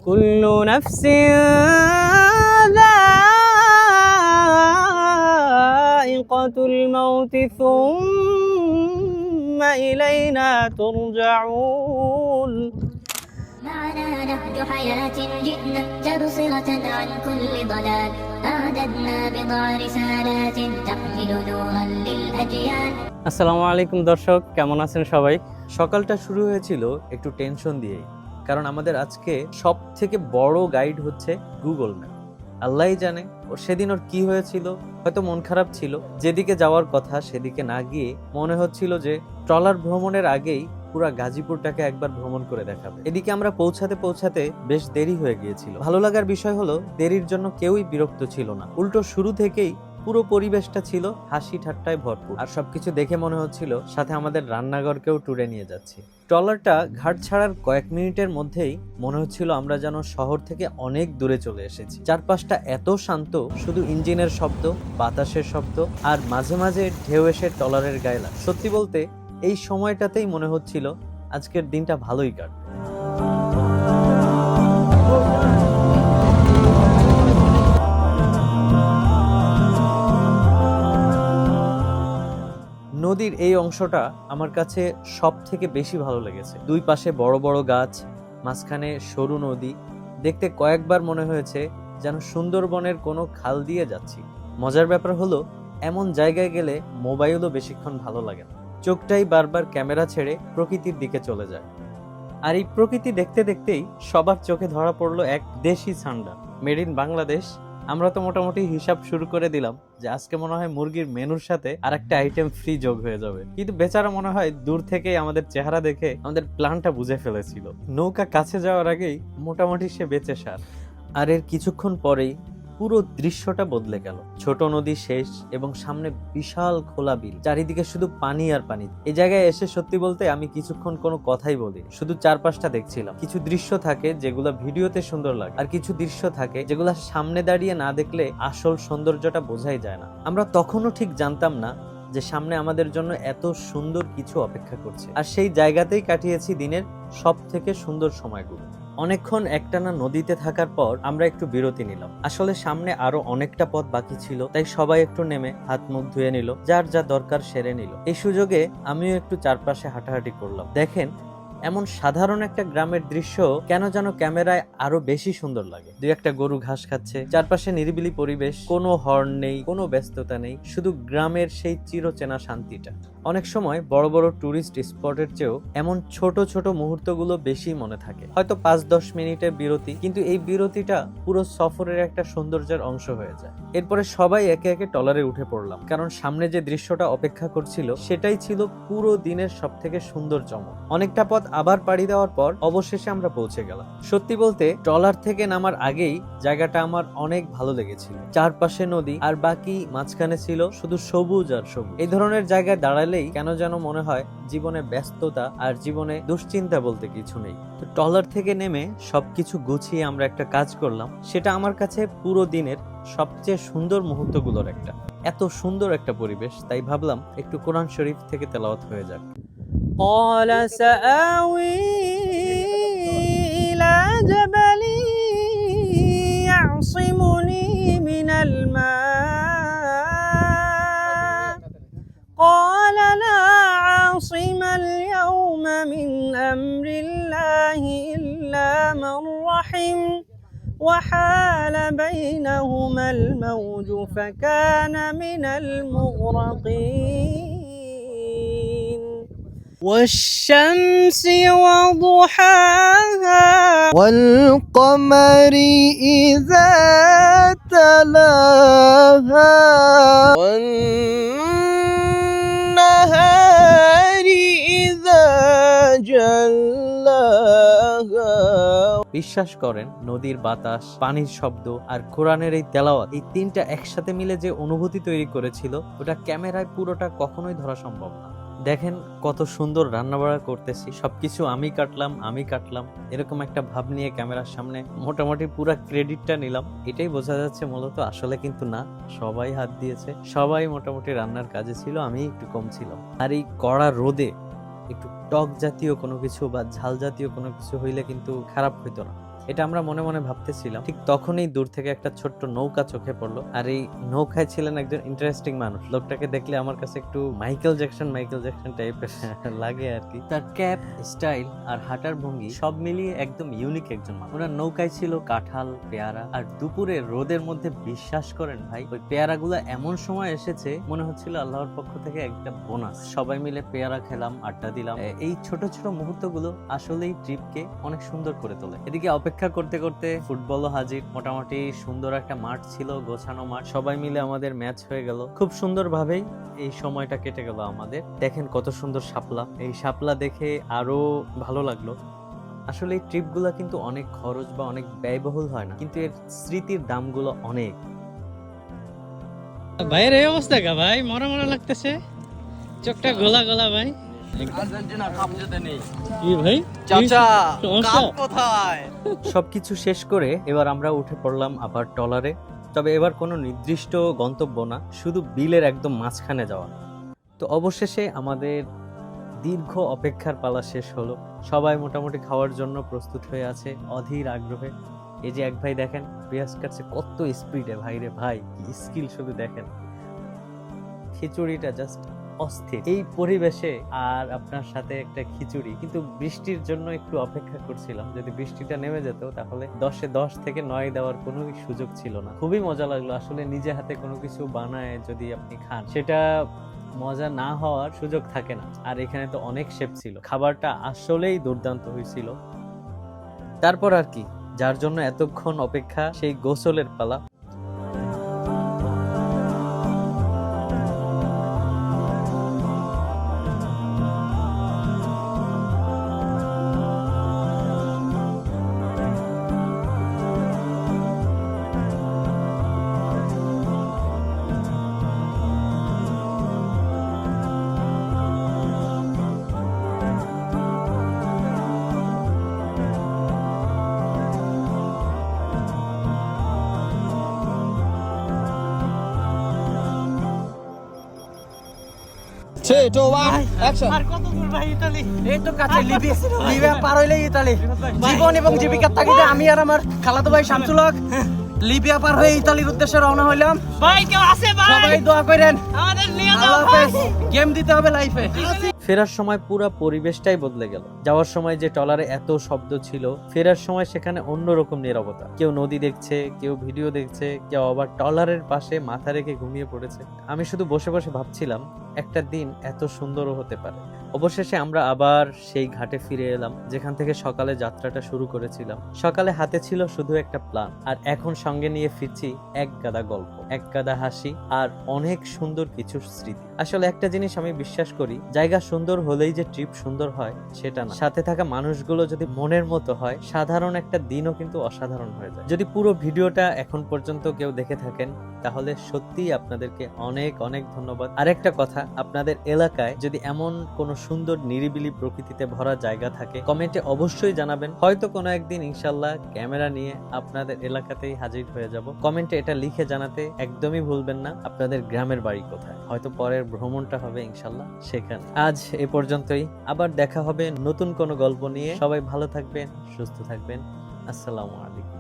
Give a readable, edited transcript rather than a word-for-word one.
কুল্লু নাফসিন যায়িকাতুল মাউতি সুম্মা ইলাইনা তুরজাউন। معنا نهج حياة جئنا تبصرة عن كل ضلال أعددنا بضع رسالات تحمل نورا للأجيال। আসসালামু আলাইকুম দর্শক, কেমন আছেন সবাই? সকালটা শুরু হয়েছিল একটু টেনশন দিয়েই, কারণ আমাদের আজকে সব থেকে বড় গাইড হচ্ছে গুগল ম্যাপ। আল্লাহই জানে সেদিন ওর কি হয়েছিল, হয়তো মন খারাপ ছিল, যেদিকে যাওয়ার কথা সেদিকে না গিয়ে মনে হচ্ছিল যে ট্রলার ভ্রমণের আগেই পুরা গাজীপুরটাকে একবার ভ্রমণ করে দেখাবে। এদিকে আমরা পৌঁছাতে পৌঁছাতে বেশ দেরি হয়ে গিয়েছিল। ভালো লাগার বিষয় হলো দেরির জন্য কেউই বিরক্ত ছিল না, উল্টো শুরু থেকেই পুরো পরিবেশটা ছিল হাসি ঠাট্টায় ভরপুর। আর সবকিছু দেখে মনে হচ্ছিল সাথে আমাদের রান্নাঘরকেও ট্যুরে নিয়ে যাচ্ছি। ট্রলারটা ঘাট ছাড়ার কয়েক মিনিটের মধ্যেই মনে হচ্ছিল আমরা যেন শহর থেকে অনেক দূরে চলে এসেছি। চারপাশটা এত শান্ত, শুধু ইঞ্জিনের শব্দ, বাতাসের শব্দ আর মাঝে মাঝে ঢেউ এসে ট্রলারের গায়ে লাগে। সত্যি বলতে এই সময়টাতেই মনে হচ্ছিল আজকের দিনটা ভালোই কাটবে। নদীর এই অংশটা আমার কাছে সব থেকে বেশি ভালো লেগেছে। দুই পাশে বড় বড় গাছ, মাঝখানে সরু নদী। দেখতে কয়েকবার মনে হয়েছে যেন সুন্দরবনের কোনো খাল দিয়ে যাচ্ছি। মজার ব্যাপার হলো এমন জায়গায় গেলে মোবাইলও বেশিক্ষণ ভালো লাগে না, চোখটাই বারবার ক্যামেরা ছেড়ে প্রকৃতির দিকে চলে যায়। আর এই প্রকৃতি দেখতে দেখতেই সবার চোখে ধরা পড়লো এক দেশি সান্ডা, মেড ইন বাংলাদেশ। আমরা তো মোটামুটি হিসাব শুরু করে দিলাম যে আজকে মনে হয় মুরগির মেনুর সাথে আর একটা আইটেম ফ্রি যোগ হয়ে যাবে, কিন্তু বেচারা মনে হয় দূর থেকেই আমাদের চেহারা দেখে আমাদের প্ল্যানটা বুঝে ফেলেছিল। নৌকা কাছে যাওয়ার আগেই মোটামুটি সে বেঁচে সার। আর এর কিছুক্ষণ পরেই পুরো দৃশ্যটা বদলে গেল। ছোট নদী শেষ এবং সামনে বিশাল খোলা বিল, চারিদিকে শুধু পানি আর পানি। এই জায়গায় এসে সত্যি বলতে আমি কিছুক্ষণ কোনো কথাই বলি, শুধু চারপাশটা দেখছিলাম। কিছু দৃশ্য থাকে যেগুলো ভিডিওতে সুন্দর লাগে, আর কিছু দৃশ্য থাকে যেগুলো সামনে দাঁড়িয়ে না দেখলে আসল সৌন্দর্যটা বোঝাই যায় না। আমরা তখনও ঠিক জানতাম না যে সামনে আমাদের জন্য এত সুন্দর কিছু অপেক্ষা করছে। আর সেই জায়গাতেই কাটিয়েছি দিনের সব থেকে সুন্দর সময়গুলো। অনেকক্ষণ একটানা নদীতে থাকার পর আমরা একটু বিরতি নিলাম। আসলে সামনে আরো অনেকটা পথ বাকি ছিল, তাই সবাই একটু নেমে হাত মুখ ধুয়ে নিল, যার যা দরকার সেরে নিল। এই সুযোগে আমিও একটু চারপাশে হাঁটাহাঁটি করলাম। দেখেন, এমন সাধারণ একটা গ্রামের দৃশ্য কেন যেন ক্যামেরায় আরো বেশি সুন্দর লাগে। দুই একটা গরু ঘাস খাচ্ছে, চারপাশে নিরিবিলি পরিবেশ, কোনো হর্ন নেই, কোনো ব্যস্ততা নেই, শুধু গ্রামের সেই চিরচেনা শান্তিটা। অনেক সময় বড় বড় টুরিস্ট স্পটের চেয়েও এমন ছোট ছোট মুহূর্তগুলো বেশি মনে থাকে। হয়তো 5-10 মিনিটের বিরতি, কিন্তু এই বিরতিটা পুরো সফরের একটা সৌন্দর্যের অংশ হয়ে যায়। এরপরে সবাই একে একে ট্রলারে উঠে পড়লাম, কারণ সামনে যে দৃশ্যটা অপেক্ষা করছিল সেটাই ছিল পুরো দিনের সব থেকে সুন্দর চমক। অনেকটা পথ আবার পাড়ি দেওয়ার পর অবশেষে আমরা পৌঁছে গেলাম। সত্যি বলতে ট্রলার থেকে নামার আগেই জায়গাটা আমার অনেক ভালো লেগেছিল। চারপাশে নদী আর বাকি মাঝখানে ছিল শুধু সবুজ আর সবুজ। এই ধরনের জায়গায় দাঁড়ালেই কেন যেন মনে হয় জীবনে ব্যস্ততা আর জীবনে দুশ্চিন্তা বলতে কিছু নেই। তো ট্রলার থেকে নেমে সবকিছু গুছিয়ে আমরা একটা কাজ করলাম, সেটা আমার কাছে পুরো দিনের সবচেয়ে সুন্দর মুহূর্তগুলোর একটা। এত সুন্দর একটা পরিবেশ, তাই ভাবলাম একটু কোরআন শরীফ থেকে তেলাওয়াত হয়ে যাক। قال سآوي إلى جبل يعصمني من الماء قال لا عاصم اليوم من أمر الله إلا من رحم وحال بينهما الموج فكان من المغرقين والشمس وضحاها والقمر إذا تلاها والنهار إذا جلاها। বিশ্বাস করেন, নদীর বাতাস, পানির শব্দ আর কোরআনের এই তেলাওয়াত, এই তিনটা একসাথে মিলে যে অনুভূতি তৈরি করেছিল ওটা ক্যামেরায় পুরোটা কখনোই ধরা সম্ভব না। দেখেন কত সুন্দর রান্নাবাড়া করতেছি, সবকিছু আমি কাটলাম এরকম একটা ভাব নিয়ে ক্যামেরার সামনে মোটামুটি পুরো ক্রেডিটটা নিলাম। এটাই বোঝা যাচ্ছে মূলত আসলে কিন্তু না, সবাই হাত দিয়েছে, সবাই মোটামুটি রান্নার কাজে ছিল, আমি একটু কম ছিলাম। আর এই কড়া রোদে একটু টক জাতীয় কোনো কিছু বা ঝাল জাতীয় কোনো কিছু হইলে কিন্তু খারাপ হইতো না। এটা আমরা মনে মনে ভাবতেছিলাম। ঠিক তখনই দূর থেকে একটা ছোট্ট নৌকা চোখে পড়লো, আর এই নৌকায় ছিলেন একজন ইন্টারেস্টিং মানুষ। লোকটাকে দেখলে আমার কাছে একটু মাইকেল জ্যাকসন টাইপের লাগে আর কি। তার ক্যাপ, স্টাইল আর হাঁটার ভঙ্গি সব মিলিয়ে একদম ইউনিক একজন মানুষ। ওনার নৌকায় ছিল কাঁঠাল, পেয়ারা, আর দুপুরে রোদের মধ্যে বিশ্বাস করেন ভাই, ওই পেয়ারাগুলো এমন সময় এসেছে মনে হচ্ছিল আল্লাহর পক্ষ থেকে একটা বোনাস। সবাই মিলে পেয়ারা খেলাম, আড্ডা দিলাম। এই ছোট ছোট মুহূর্তগুলো আসলেই ট্রিপকে অনেক সুন্দর করে তোলে। এদিকে অপেক্ষা করতে করতে ফুটবলও হাজির। মোটামুটি সুন্দর একটা মাঠ ছিল, গোছানো মাঠ। সবাই মিলে আমাদের ম্যাচ হয়ে গেল। খুব সুন্দর ভাবেই এই সময়টা কেটে গেল আমাদের। দেখেন কত সুন্দর শাপলা, এই শাপলা দেখে আরো ভালো লাগলো। আসলে এই ট্রিপগুলো কিন্তু অনেক খরচ বা অনেক ব্যয়বহুল হয় না, কিন্তু এর স্মৃতির দামগুলো অনেক। ভাইয়ের এই অবস্থা কা ভাই, মরা মরা লাগতেছে, চোখটা গোলা গোলা ভাই। আর্জেন্টিনা কাপ জেতে নেই কি ভাই চাচা, সমস্যা? কাপ কোথায়? সবকিছু শেষ করে এবার আমরা উঠে পড়লাম আবার ট্রলারে। তবে এবার কোনো নির্দিষ্ট গন্তব্য না, শুধু বিলের একদম মাঝখানে যাওয়া। তো অবশেষে আমাদের দীর্ঘ অপেক্ষার পালা শেষ হলো। সবাই মোটামুটি খাওয়ার জন্য প্রস্তুত হয়ে আছে অধীর আগ্রহে। এই যে এক ভাই দেখেন পেঁয়াজ কাটছে কত স্পিডে, ভাই রে ভাই, কি স্কিল শুধু দেখেন। খিচুড়িটা জাস্ট অস্থির এই পরিবেশে, আর আপনার সাথে একটা খিচুড়ি। কিন্তু বৃষ্টির জন্য একটু অপেক্ষা করছিলাম, যদি বৃষ্টিটা নেমে যেত তাহলে 10-এ 10 থেকে 9 দেওয়ার কোনো সুযোগ ছিল না। খুবই মজা লাগলো আসলে, নিজে হাতে কোনো কিছু বানায় যদি আপনি খান, সেটা মজা না হওয়ার সুযোগ থাকে না। আর এখানে তো অনেক শেফ ছিল, খাবারটা আসলেই দুর্দান্ত হয়েছিল। তারপর আর কি, যার জন্য এতক্ষণ অপেক্ষা, সেই গোসলের পালা। আর কত দূর ভাই ইতালি? এই তো কাছে লিবিয়া পার হইলে ইতালি। জীবন এবং জীবিকার তাগিদে আমি আর আমার খালাতো ভাই শামসুল হক লিবিয়া পার হয়ে ইতালির উদ্দেশ্যে রওনা হইলাম। ভাই কেউ আছে ভাই? সবাই দোয়া করেন, আমাদের নিয়ে যাও আল্লাহ ভাই। হাফেজ। গেম দিতে হবে লাইফে। ফেরার সময় পুরো পরিবেশটাই বদলে গেল। যাওয়ার সময় যে ট্রলারে এত শব্দ ছিল, ফেরার সময় সেখানে অন্যরকম নীরবতা। কেউ নদী দেখছে, কেউ ভিডিও দেখছে, কেউ আবার ট্রলারের পাশে মাথা রেখে ঘুমিয়ে পড়েছে। আমি শুধু বসে বসে ভাবছিলাম একটা দিন এত সুন্দরও হতে পারে। অবশেষে আমরা আবার সেই ঘাটে ফিরে এলাম যেখান থেকে সকালে যাত্রাটা শুরু করেছিলাম। সকালে হাতে ছিল শুধু একটা প্ল্যান, আর এখন সঙ্গে নিয়ে ফিরছি এক গাদা গল্প, এক গাদা হাসি, আর অনেক সুন্দর কিছু স্মৃতি। আসলে একটা জিনিস আমি বিশ্বাস করি, জায়গা সুন্দর হলেই যে ট্রিপ সুন্দর হয় সেটা না, সাথে থাকা মানুষগুলো যদি মনের মতো হয়, সাধারণ একটা দিনও কিন্তু অসাধারণ হয়ে যায়। যদি পুরো ভিডিওটা এখন পর্যন্ত কেউ দেখে থাকেন, তাহলে সত্যিই আপনাদেরকে অনেক অনেক ধন্যবাদ। আরেকটা কথা, আপনাদের এলাকায় যদি এমন কোনো সুন্দর নিরিবিলি প্রকৃতিতে ভরা জায়গা থাকে, কমেন্টে অবশ্যই জানাবেন। হয়তো কোনো একদিন ইনশাল্লাহ ক্যামেরা নিয়ে আপনাদের এলাকাতেই হাজির হয়ে যাব। কমেন্টে এটা লিখে জানাতে একদমই ভুলবেন না আপনাদের গ্রামের বাড়ি কোথায়। হয়তো পরের ভ্রমণটা হবে ইনশাল্লাহ সেখানে। আজ এ পর্যন্তই, আবার দেখা হবে নতুন কোনো গল্প নিয়ে। সবাই ভালো থাকবেন, সুস্থ থাকবেন। আসসালামু আলাইকুম।